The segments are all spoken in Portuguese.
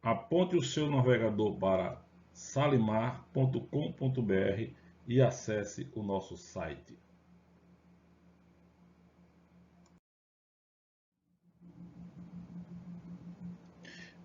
Aponte o seu navegador para salimar.com.br e acesse o nosso site.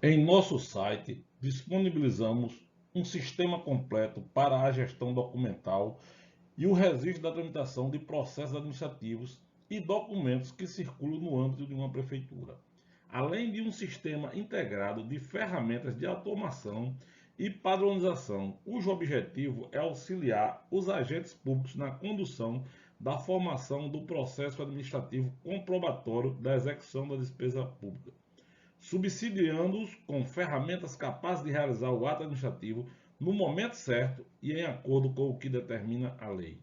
Em nosso site, disponibilizamos um sistema completo para a gestão documental e o registro da tramitação de processos administrativos e documentos que circulam no âmbito de uma prefeitura, além de um sistema integrado de ferramentas de automação e padronização, cujo objetivo é auxiliar os agentes públicos na condução da formação do processo administrativo comprobatório da execução da despesa pública, subsidiando-os com ferramentas capazes de realizar o ato administrativo no momento certo e em acordo com o que determina a lei.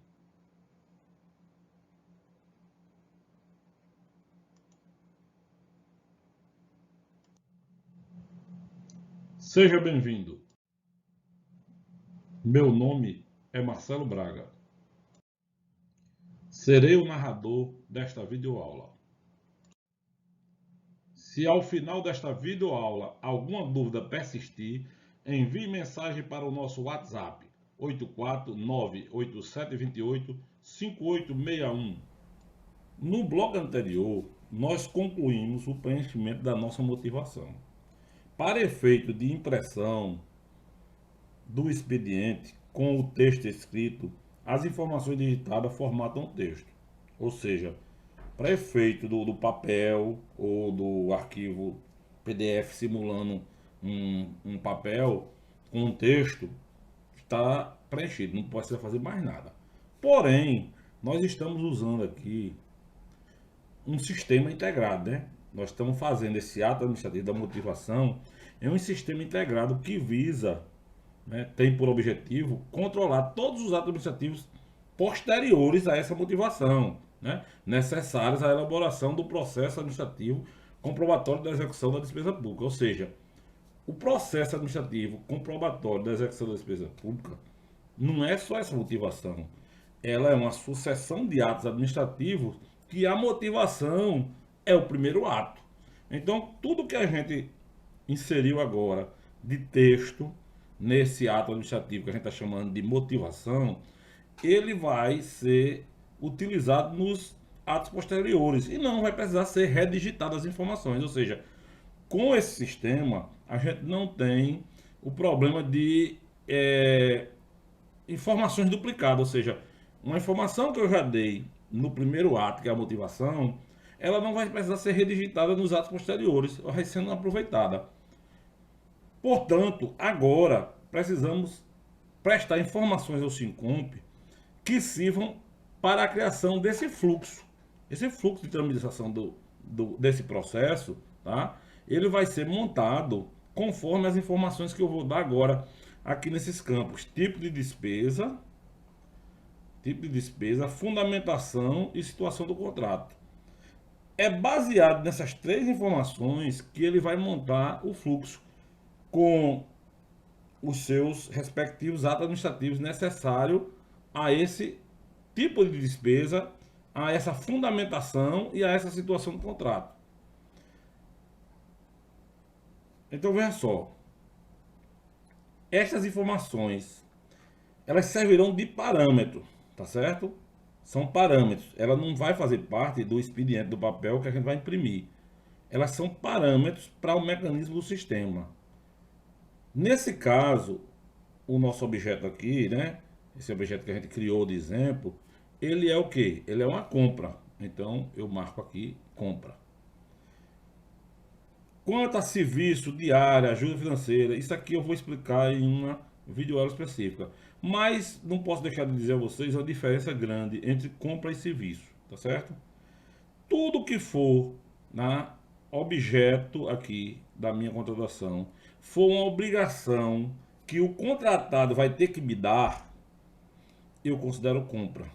Seja bem-vindo. Meu nome é Marcelo Braga. Serei o narrador desta videoaula. Se ao final desta videoaula alguma dúvida persistir, envie mensagem para o nosso WhatsApp 84987285861. No bloco anterior, nós concluímos o preenchimento da nossa motivação. Para efeito de impressão do expediente com o texto escrito, as informações digitadas formatam o texto. Ou seja, para efeito do papel ou do arquivo PDF simulando um papel com um texto, está preenchido, não precisa fazer mais nada. Porém, nós estamos usando aqui um sistema integrado, né? Nós estamos fazendo esse ato administrativo da motivação em um sistema integrado que visa, né, tem por objetivo controlar todos os atos administrativos posteriores a essa motivação, né, necessários à elaboração do processo administrativo comprobatório da execução da despesa pública. Ou seja, o processo administrativo comprobatório da execução da despesa pública não é só essa motivação, ela é uma sucessão de atos administrativos que a motivação é o primeiro ato. Então, tudo que a gente inseriu agora de texto nesse ato administrativo que a gente está chamando de motivação, ele vai ser utilizado nos atos posteriores e não vai precisar ser redigitado as informações. Ou seja, com esse sistema, a gente não tem o problema de informações duplicadas. Ou seja, uma informação que eu já dei no primeiro ato, que é a motivação, ela não vai precisar ser redigitada nos atos posteriores, vai sendo aproveitada. Portanto, agora precisamos prestar informações ao SINCOMP que sirvam para a criação desse fluxo. Esse fluxo de tramitação desse processo, tá? Ele vai ser montado conforme as informações que eu vou dar agora aqui nesses campos: tipo de despesa, fundamentação e situação do contrato. É baseado nessas três informações que ele vai montar o fluxo com os seus respectivos atos administrativos necessários a esse tipo de despesa, a essa fundamentação e a essa situação do contrato. Então veja só, estas informações elas servirão de parâmetro, tá certo? São parâmetros, ela não vai fazer parte do expediente do papel que a gente vai imprimir. Elas são parâmetros para o mecanismo do sistema. Nesse caso, o nosso objeto aqui, né? Esse objeto que a gente criou de exemplo, ele é o quê? Ele é uma compra. Então, eu marco aqui, compra. Quanto a serviço, diária, ajuda financeira, isso aqui eu vou explicar em uma videoaula específica. Mas não posso deixar de dizer a vocês a diferença grande entre compra e serviço, tá certo? Tudo que for objeto aqui da minha contratação for uma obrigação que o contratado vai ter que me dar, eu considero compra.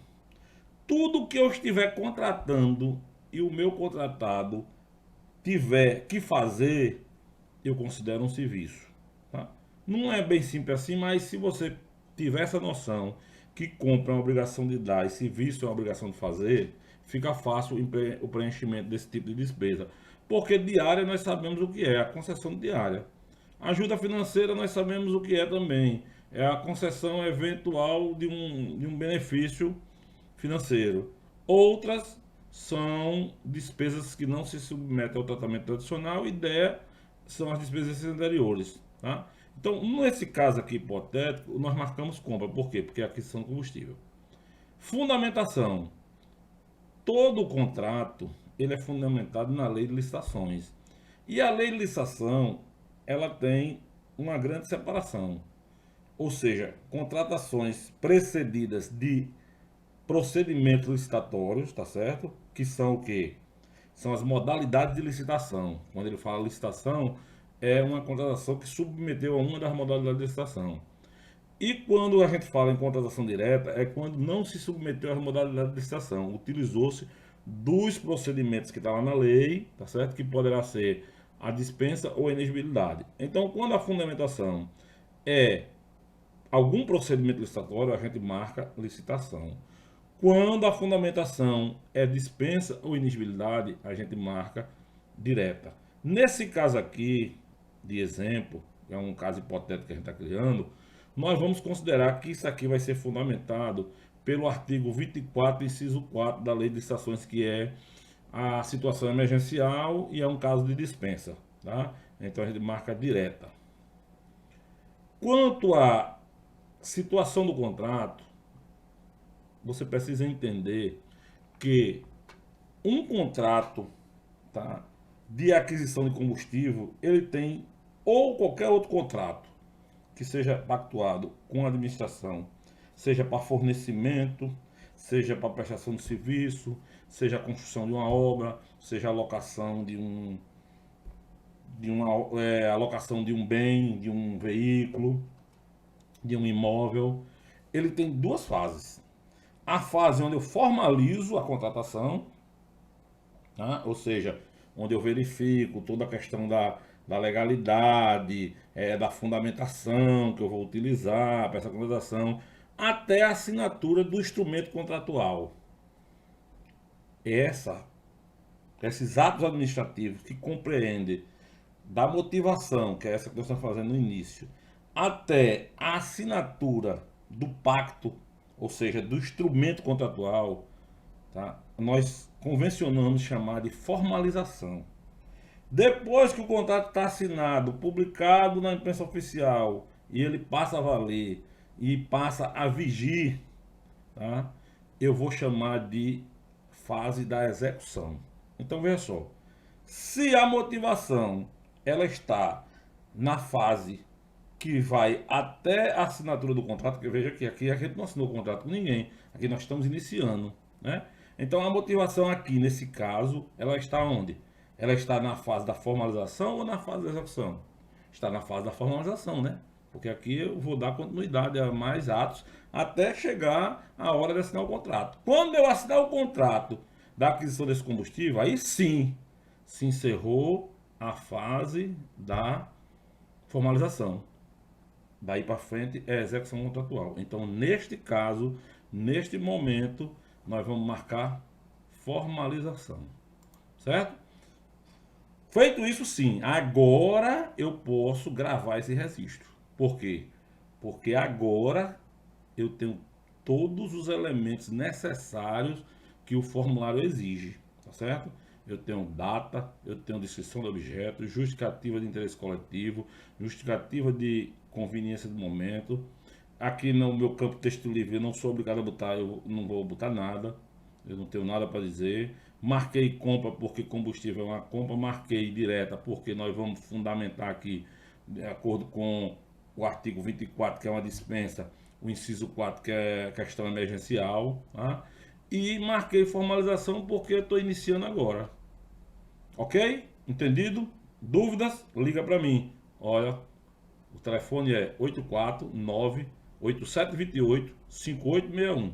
Tudo que eu estiver contratando e o meu contratado tiver que fazer, eu considero um serviço. Tá? Não é bem simples assim, mas se você tiver essa noção que compra é uma obrigação de dar e serviço é uma obrigação de fazer, fica fácil o preenchimento desse tipo de despesa. Porque diária nós sabemos o que é, a concessão diária. Ajuda financeira nós sabemos o que é também. É a concessão eventual de um benefício financeiro. Outras são despesas que não se submetem ao tratamento tradicional, ideia são as despesas anteriores, tá? Então, nesse caso aqui hipotético, nós marcamos compra. Por quê? Porque é aquisição de combustível. Fundamentação. Todo contrato, ele é fundamentado na lei de licitações. E a lei de licitação, ela tem uma grande separação. Ou seja, contratações precedidas de procedimentos licitatórios, tá certo? Que são o quê? São as modalidades de licitação. Quando ele fala licitação, é uma contratação que submeteu a uma das modalidades de licitação. E quando a gente fala em contratação direta, é quando não se submeteu às modalidades de licitação, utilizou-se dos procedimentos que está lá na lei, tá certo? Que poderá ser a dispensa ou a inexigibilidade. Então, quando a fundamentação é algum procedimento licitatório, a gente marca licitação. Quando a fundamentação é dispensa ou inexigibilidade, a gente marca direta. Nesse caso aqui, de exemplo, é um caso hipotético que a gente está criando, nós vamos considerar que isso aqui vai ser fundamentado pelo artigo 24, inciso 4 da Lei de Licitações, que é a situação emergencial e é um caso de dispensa, tá? Então a gente marca direta. Quanto à situação do contrato, você precisa entender que um contrato, tá, de aquisição de combustível, ele tem, ou qualquer outro contrato que seja pactuado com a administração, seja para fornecimento, seja para prestação de serviço, seja a construção de uma obra, seja a alocação alocação de um bem, de um veículo, de um imóvel, ele tem duas fases. A fase onde eu formalizo a contratação, tá? Ou seja, onde eu verifico toda a questão da legalidade, da fundamentação que eu vou utilizar para essa contratação, até a assinatura do instrumento contratual. Esses atos administrativos que compreendem da motivação, que é essa que nós estamos fazendo no início, até a assinatura do pacto, ou seja, do instrumento contratual, tá? Nós convencionamos chamar de formalização. Depois que o contrato está assinado, publicado na imprensa oficial, e ele passa a valer e passa a vigir, tá? Eu vou chamar de fase da execução. Então veja só, se a motivação ela está na fase que vai até a assinatura do contrato, que veja que aqui a gente não assinou o contrato com ninguém, aqui nós estamos iniciando, né? Então a motivação aqui, nesse caso, ela está onde? Ela está na fase da formalização ou na fase da execução? Está na fase da formalização, né? Porque aqui eu vou dar continuidade a mais atos até chegar a hora de assinar o contrato. Quando eu assinar o contrato da aquisição desse combustível, aí sim se encerrou a fase da formalização. Daí para frente é a execução contratual. Então, neste caso, neste momento, nós vamos marcar formalização. Certo? Feito isso, sim, agora eu posso gravar esse registro. Por quê? Porque agora eu tenho todos os elementos necessários que o formulário exige, tá certo? Eu tenho data, eu tenho descrição do objeto, justificativa de interesse coletivo, justificativa de conveniência do momento. Aqui no meu campo texto livre eu não sou obrigado a botar, eu não vou botar nada, eu não tenho nada para dizer. Marquei compra porque combustível é uma compra, marquei direta porque nós vamos fundamentar aqui, de acordo com o artigo 24, que é uma dispensa, o inciso 4, que é questão emergencial, tá? E marquei formalização porque eu estou iniciando agora. Ok? Entendido? Dúvidas? Liga para mim. Olha, o telefone é 849-8728-5861.